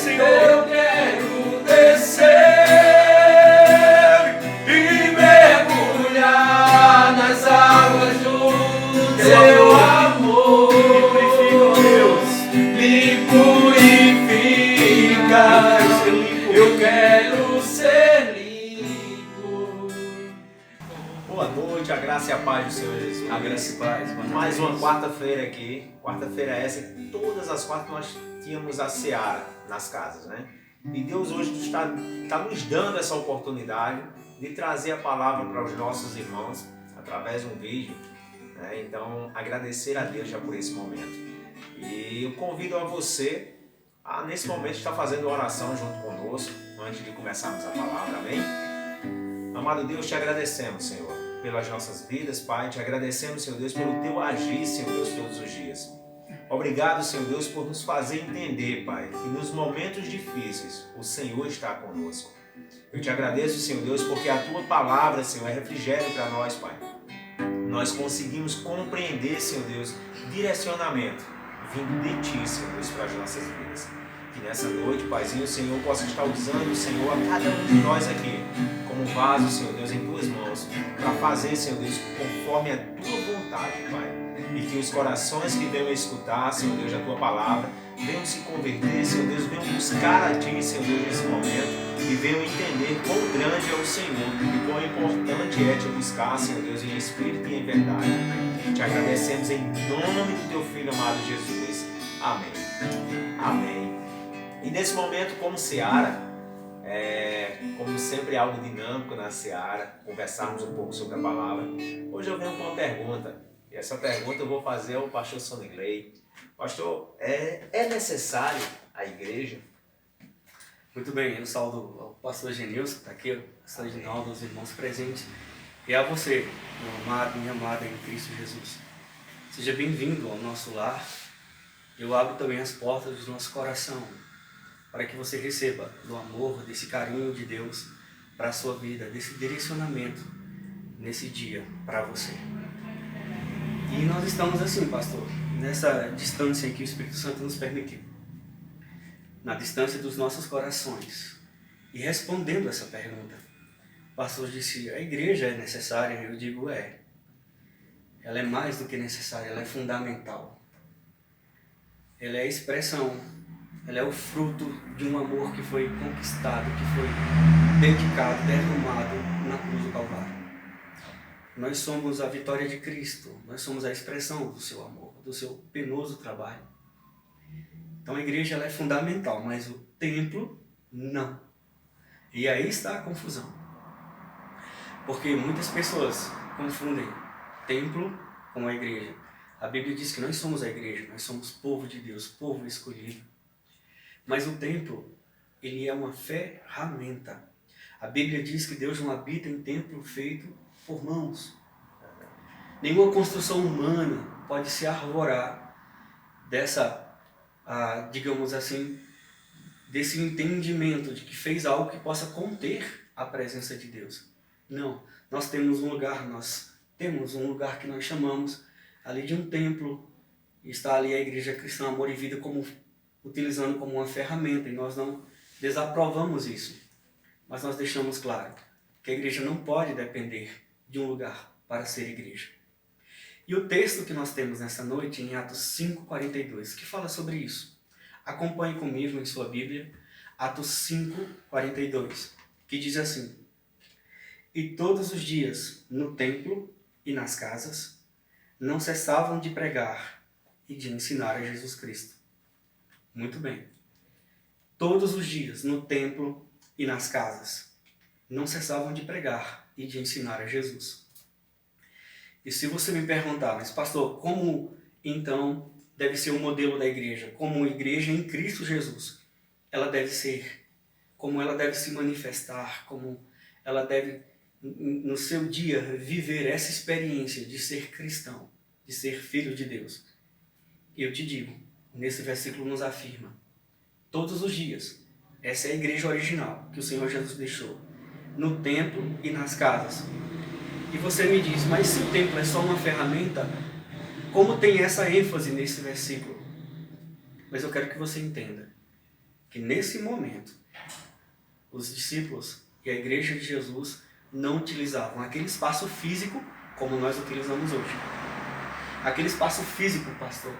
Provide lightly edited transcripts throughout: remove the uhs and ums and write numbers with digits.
Senhor. Eu quero descer e mergulhar nas águas do teu amor. Me purifica, eu quero ser limpo. Boa noite, a graça e a paz do Senhor Jesus. A graça e paz. Mais uma quarta-feira aqui. Quarta-feira essa, e todas as quartas nós tínhamos a seara nas casas, né? E Deus hoje está nos dando essa oportunidade de trazer a palavra para os nossos irmãos através de um vídeo, né? Então, agradecer a Deus já por esse momento. E eu convido a você a, nesse momento, estar fazendo oração junto conosco antes de começarmos a palavra, amém? Amado Deus, te agradecemos, Senhor, pelas nossas vidas, Pai. Te agradecemos, Senhor Deus, pelo teu agir, Senhor Deus, todos os dias. Obrigado, Senhor Deus, por nos fazer entender, Pai, que nos momentos difíceis o Senhor está conosco. Eu te agradeço, Senhor Deus, porque a tua palavra, Senhor, é refrigério para nós, Pai. Nós conseguimos compreender, Senhor Deus, direcionamento vindo de ti, Senhor Deus, para as nossas vidas. Que nessa noite, Paizinho, o Senhor possa estar usando, Senhor, a cada um de nós aqui como vaso, Senhor Deus, em tuas mãos, para fazer, Senhor Deus, conforme a tua vontade, Pai. E que os corações que venham escutar, Senhor Deus, a tua palavra, venham se converter, Senhor Deus, venham buscar a ti, Senhor Deus, nesse momento, e venham entender quão grande é o Senhor e quão importante é te buscar, Senhor Deus, em espírito e em verdade. Te agradecemos em nome do teu Filho amado Jesus. Amém. Amém. E nesse momento, como seara, como sempre, algo dinâmico na seara, conversarmos um pouco sobre a palavra. Hoje eu venho com uma pergunta, e essa pergunta eu vou fazer ao pastor Sonigley. Pastor, é necessário a igreja? Muito bem, eu saúdo ao pastor Genilson, que está aqui, o pastor Reginaldo, os irmãos presentes, e a você, meu amado, minha amada em Cristo Jesus. Seja bem-vindo ao nosso lar. Eu abro também as portas do nosso coração, para que você receba do amor, desse carinho de Deus para a sua vida, desse direcionamento nesse dia para você. E nós estamos assim, pastor, nessa distância em que o Espírito Santo nos permitiu, na distância dos nossos corações, e respondendo essa pergunta. O pastor disse, a igreja é necessária? Eu digo, é. Ela é mais do que necessária, ela é fundamental. Ela é a expressão, ela é o fruto de um amor que foi conquistado, que foi dedicado, derramado na cruz do Calvário. Nós somos a vitória de Cristo, nós somos a expressão do seu amor, do seu penoso trabalho. Então a igreja ela é fundamental, mas o templo não. E aí está a confusão. Porque muitas pessoas confundem templo com a igreja. A Bíblia diz que nós somos a igreja, nós somos povo de Deus, povo escolhido. Mas o templo, ele é uma ferramenta. A Bíblia diz que Deus não habita em templo feito por mãos. Nenhuma construção humana pode se arvorar dessa, digamos assim, desse entendimento de que fez algo que possa conter a presença de Deus. Não, nós temos um lugar que nós chamamos ali de um templo, e está ali a Igreja Cristã Amor e Vida utilizando como uma ferramenta, e nós não desaprovamos isso. Mas nós deixamos claro que a igreja não pode depender de um lugar para ser igreja. E o texto que nós temos nessa noite, em Atos 5:42, que fala sobre isso. Acompanhe comigo em sua Bíblia, Atos 5:42, que diz assim: E todos os dias, no templo e nas casas, não cessavam de pregar e de ensinar a Jesus Cristo. Muito bem. Todos os dias, no templo e nas casas, não cessavam de pregar e de ensinar a Jesus. E se você me perguntar, mas pastor, como então deve ser o modelo da igreja? Como igreja em Cristo Jesus, ela deve ser, como ela deve se manifestar, como ela deve, no seu dia, viver essa experiência de ser cristão, de ser filho de Deus. E eu te digo, nesse versículo nos afirma, todos os dias, essa é a igreja original que o Senhor Jesus deixou, no templo e nas casas. E você me diz, mas se o templo é só uma ferramenta, como tem essa ênfase nesse versículo? Mas eu quero que você entenda que nesse momento os discípulos e a igreja de Jesus não utilizavam aquele espaço físico como nós utilizamos hoje. Aquele espaço físico, pastor,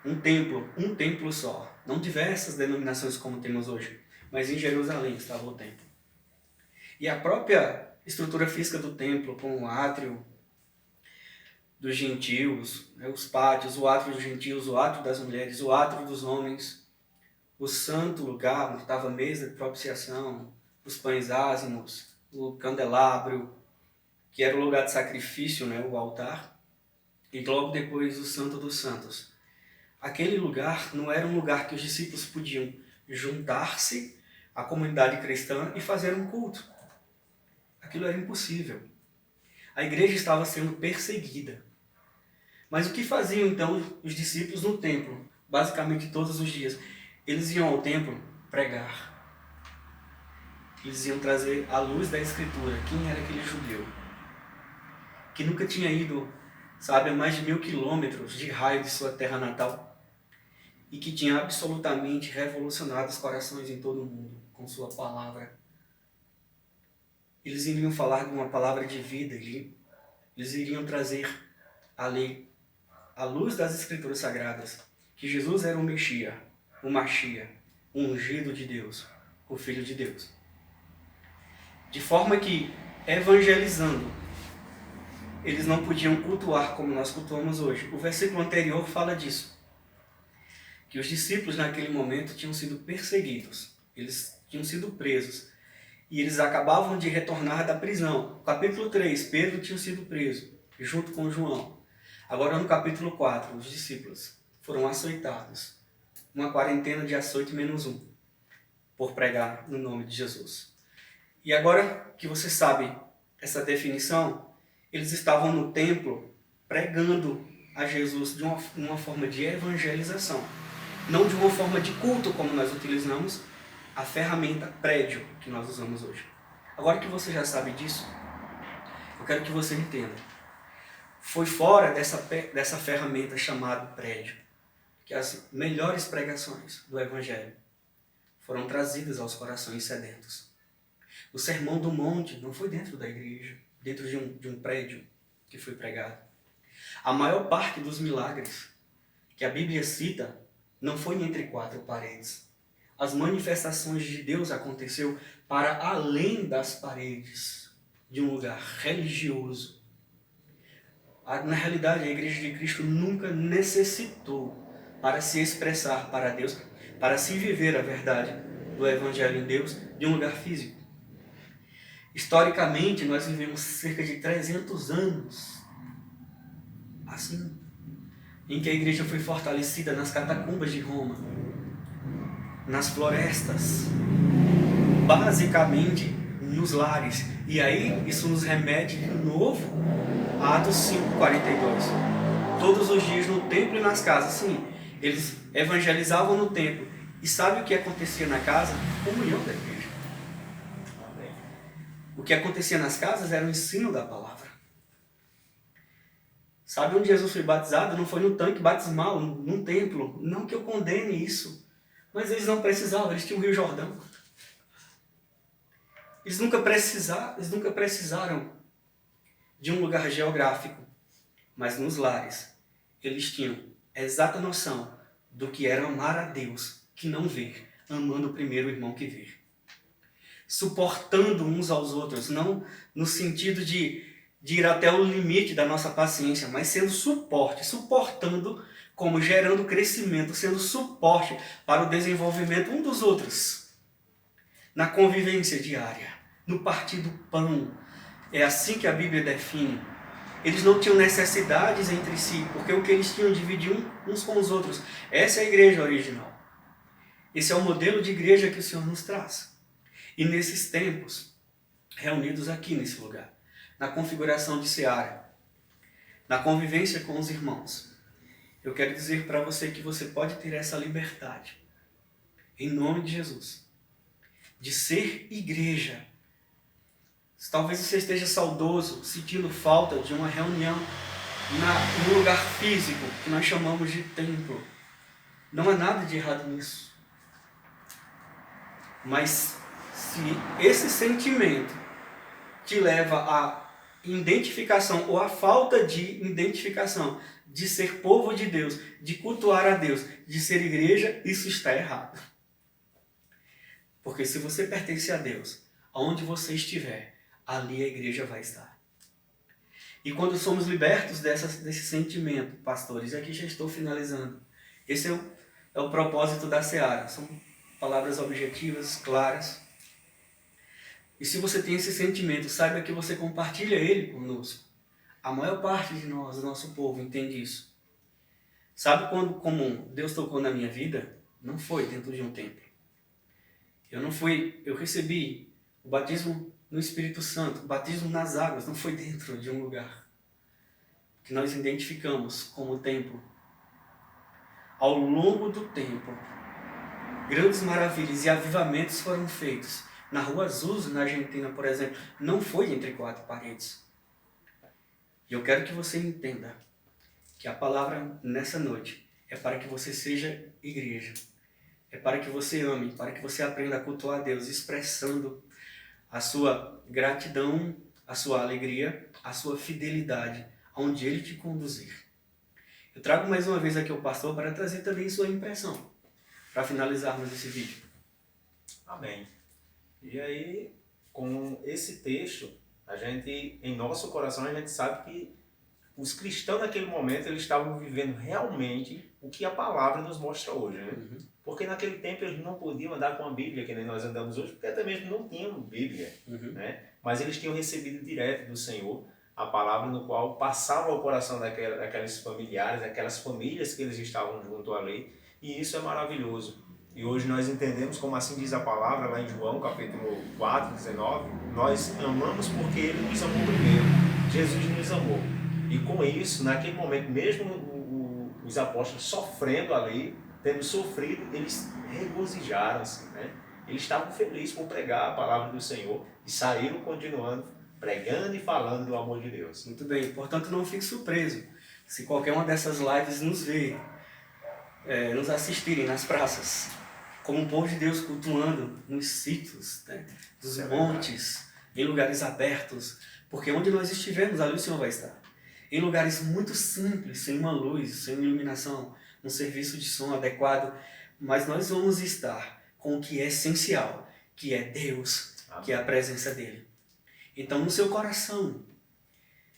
um templo só, não diversas denominações como temos hoje, mas em Jerusalém estava o templo. E a própria estrutura física do templo, com o átrio dos gentios, os pátios, o átrio dos gentios, o átrio das mulheres, o átrio dos homens, o santo lugar onde estava a mesa de propiciação, os pães ázimos, o candelabro, que era o lugar de sacrifício, o altar, e logo depois o Santo dos Santos. Aquele lugar não era um lugar que os discípulos podiam juntar-se à comunidade cristã e fazer um culto. Aquilo era impossível. A igreja estava sendo perseguida. Mas o que faziam então os discípulos no templo? Basicamente todos os dias. Eles iam ao templo pregar. Eles iam trazer à luz da Escritura quem era aquele judeu que nunca tinha ido, a mais de 1000 quilômetros de raio de sua terra natal e que tinha absolutamente revolucionado os corações em todo o mundo com sua palavra. Eles iriam falar de uma palavra de vida, eles iriam trazer a lei, a luz das Escrituras Sagradas, que Jesus era o Messias, o Machia, o ungido de Deus, o Filho de Deus. De forma que, evangelizando, eles não podiam cultuar como nós cultuamos hoje. O versículo anterior fala disso. Que os discípulos naquele momento tinham sido perseguidos. Eles tinham sido presos. E eles acabavam de retornar da prisão. Capítulo 3, Pedro tinha sido preso, junto com João. Agora no capítulo 4, os discípulos foram açoitados. Uma quarentena de açoite menos um, por pregar no nome de Jesus. E agora que você sabe essa definição, eles estavam no templo pregando a Jesus de uma forma de evangelização. Não de uma forma de culto como nós utilizamos a ferramenta prédio que nós usamos hoje. Agora que você já sabe disso, eu quero que você entenda. Foi fora dessa ferramenta chamada prédio que as melhores pregações do Evangelho foram trazidas aos corações sedentos. O Sermão do Monte não foi dentro da igreja, dentro de um prédio que foi pregado. A maior parte dos milagres que a Bíblia cita não foi entre 4 paredes. As manifestações de Deus aconteceu para além das paredes de um lugar religioso. Na realidade, a Igreja de Cristo nunca necessitou para se expressar para Deus, para se viver a verdade do Evangelho em Deus, de um lugar físico. Historicamente, nós vivemos cerca de 300 anos assim, em que a igreja foi fortalecida nas catacumbas de Roma, nas florestas, basicamente nos lares. E aí isso nos remete de novo a Atos 5:42. Todos os dias no templo e nas casas, sim, eles evangelizavam no templo. E sabe o que acontecia na casa? Comunhão da igreja. O que acontecia nas casas era o ensino da palavra. Sabe onde Jesus foi batizado? Não foi no tanque batismal, num templo. Não que eu condene isso. Mas eles não precisavam, eles tinham o Rio Jordão. Eles nunca precisaram de um lugar geográfico. Mas nos lares, eles tinham a exata noção do que era amar a Deus, que não ver, amando primeiro o irmão que ver. Suportando uns aos outros, não no sentido de ir até o limite da nossa paciência, mas sendo suportando como gerando crescimento, sendo suporte para o desenvolvimento um dos outros. Na convivência diária, no partir do pão. É assim que a Bíblia define. Eles não tinham necessidades entre si, porque o que eles tinham dividiam uns com os outros. Essa é a igreja original. Esse é o modelo de igreja que o Senhor nos traz. E nesses tempos, reunidos aqui nesse lugar, na configuração de Seara, na convivência com os irmãos, eu quero dizer para você que você pode ter essa liberdade, em nome de Jesus, de ser igreja. Talvez você esteja saudoso, sentindo falta de uma reunião no lugar físico, que nós chamamos de templo. Não há nada de errado nisso. Mas se esse sentimento te leva à identificação ou à falta de identificação, de ser povo de Deus, de cultuar a Deus, de ser igreja, isso está errado. Porque se você pertence a Deus, aonde você estiver, ali a igreja vai estar. E quando somos libertos desse sentimento, pastores, e aqui já estou finalizando, esse é o propósito da Seara. São palavras objetivas, claras. E se você tem esse sentimento, saiba que você compartilha ele conosco. A maior parte de nós, do nosso povo, entende isso. Sabe como Deus tocou na minha vida? Não foi dentro de um templo. Eu recebi o batismo no Espírito Santo, o batismo nas águas, não foi dentro de um lugar que nós identificamos como templo. Ao longo do tempo, grandes maravilhas e avivamentos foram feitos. Na Rua Azul, na Argentina, por exemplo, não foi entre 4 paredes. E eu quero que você entenda que a palavra nessa noite é para que você seja igreja. É para que você ame, para que você aprenda a cultuar a Deus, expressando a sua gratidão, a sua alegria, a sua fidelidade, aonde Ele te conduzir. Eu trago mais uma vez aqui o pastor para trazer também sua impressão, para finalizarmos esse vídeo. Amém. E aí, com esse texto, a gente, em nosso coração, a gente sabe que os cristãos naquele momento, eles estavam vivendo realmente o que a palavra nos mostra hoje, né? Uhum. Porque naquele tempo eles não podiam andar com a Bíblia, que nem nós andamos hoje, porque até mesmo não tinham Bíblia, né? Mas eles tinham recebido direto do Senhor a palavra no qual passava ao coração daqueles familiares, daquelas famílias que eles estavam junto à lei, e isso é maravilhoso. E hoje nós entendemos, como assim diz a palavra lá em João, capítulo 4, 19, nós amamos porque Ele nos amou primeiro. Jesus nos amou. E com isso, naquele momento, mesmo os apóstolos sofrendo ali, tendo sofrido, eles regozijaram-se, né? Eles estavam felizes por pregar a palavra do Senhor e saíram continuando, pregando e falando do amor de Deus. Muito bem, portanto não fique surpreso se qualquer uma dessas lives nos ver, nos assistirem nas praças, como um povo de Deus cultuando nos sítios, né, dos montes, em lugares abertos, porque onde nós estivermos, ali o Senhor vai estar. Em lugares muito simples, sem uma luz, sem iluminação, um serviço de som adequado, mas nós vamos estar com o que é essencial, que é Deus, que é a presença dEle. Então, no seu coração,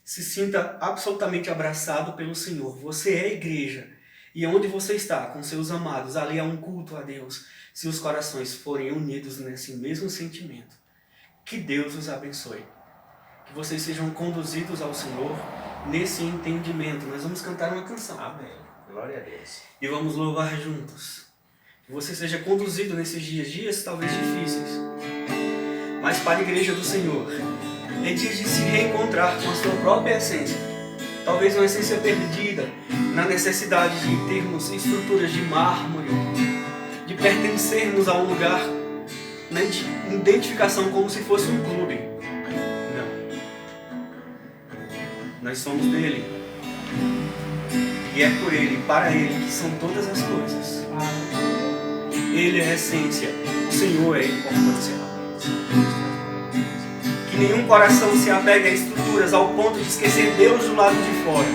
se sinta absolutamente abraçado pelo Senhor. Você é a igreja. E onde você está, com seus amados, ali há um culto a Deus. Se os corações forem unidos nesse mesmo sentimento, que Deus os abençoe. Que vocês sejam conduzidos ao Senhor nesse entendimento. Nós vamos cantar uma canção. Amém. Glória a Deus. E vamos louvar juntos. Que você seja conduzido nesses dias talvez difíceis, mas para a igreja do Senhor. É dia de se reencontrar com a sua própria essência. Talvez uma essência perdida na necessidade de termos estruturas de mármore, de pertencermos a um lugar, né, de identificação como se fosse um clube. Não. Nós somos dele. E é por ele, para ele, que são todas as coisas. Ele é a essência. O Senhor é a importância. Que nenhum coração se apegue a estruturas ao ponto de esquecer Deus do lado de fora,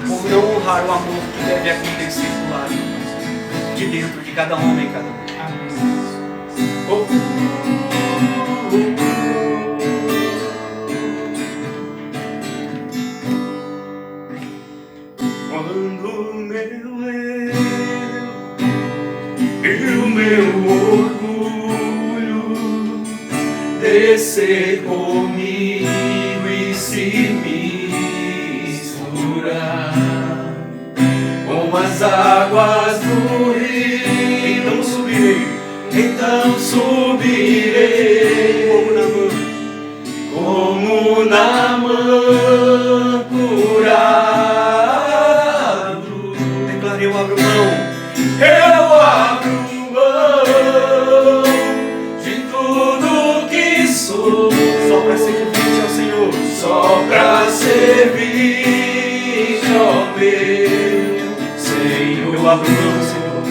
por não honrar o amor que deve acontecer do lado de dentro de cada homem e cada mulher. Quando o meu eu e o meu orgulho descer comigo e se misturar com as águas do rio, então subirei como Naamã curado. Declarei: eu abro mão, eu abro mão de tudo que sou, só para servir ao Senhor, só para servir ao meu Senhor. Eu abro mão, Senhor,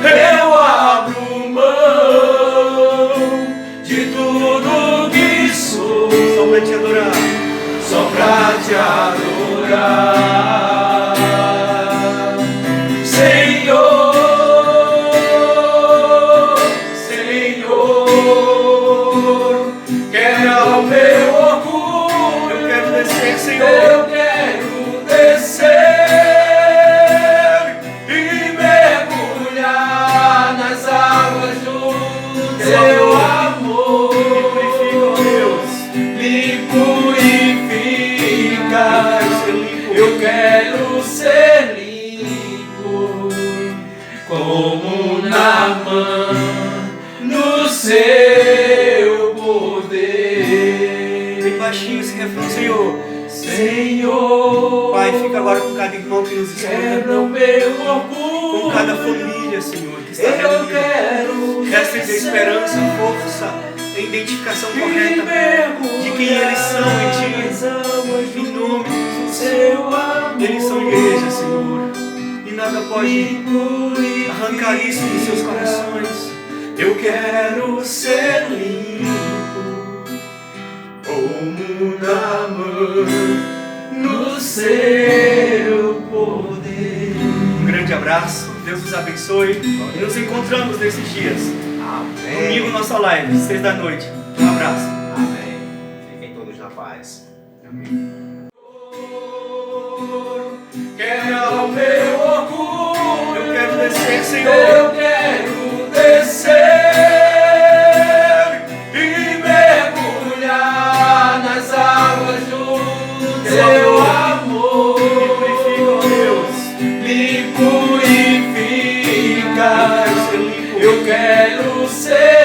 eu abro mão só pra te adorar. Senhor, Senhor, quebra o meu orgulho. Eu quero descer, Senhor. Eu quero descer e mergulhar nas águas do teu amor. Me purifica, eu quero ser limpo, como Naamã, no seu poder. Bem baixinho esse refrão, Senhor. Senhor, Pai, fica agora com cada irmão que nos quebra escuta, o meu orgulho, com cada família, Senhor, que está eu reunida. quero Resta-lhes a esperança, força, a identificação correta de quem eles são em Ti. Em nome de Jesus. Eles são igreja, Senhor. E nada pode arrancar isso dos seus corações. Eu quero ser limpo, como Naamã, no seu poder. Um grande abraço, Deus nos abençoe e nos encontramos nesses dias. Amém. Domingo, nossa live, 6 da noite. Um abraço. Amém. Fiquem todos na paz. Quebra o meu orgulho. Eu quero descer, Senhor. Eu quero descer e mergulhar nas águas do teu amor. Me purifica, eu quero ser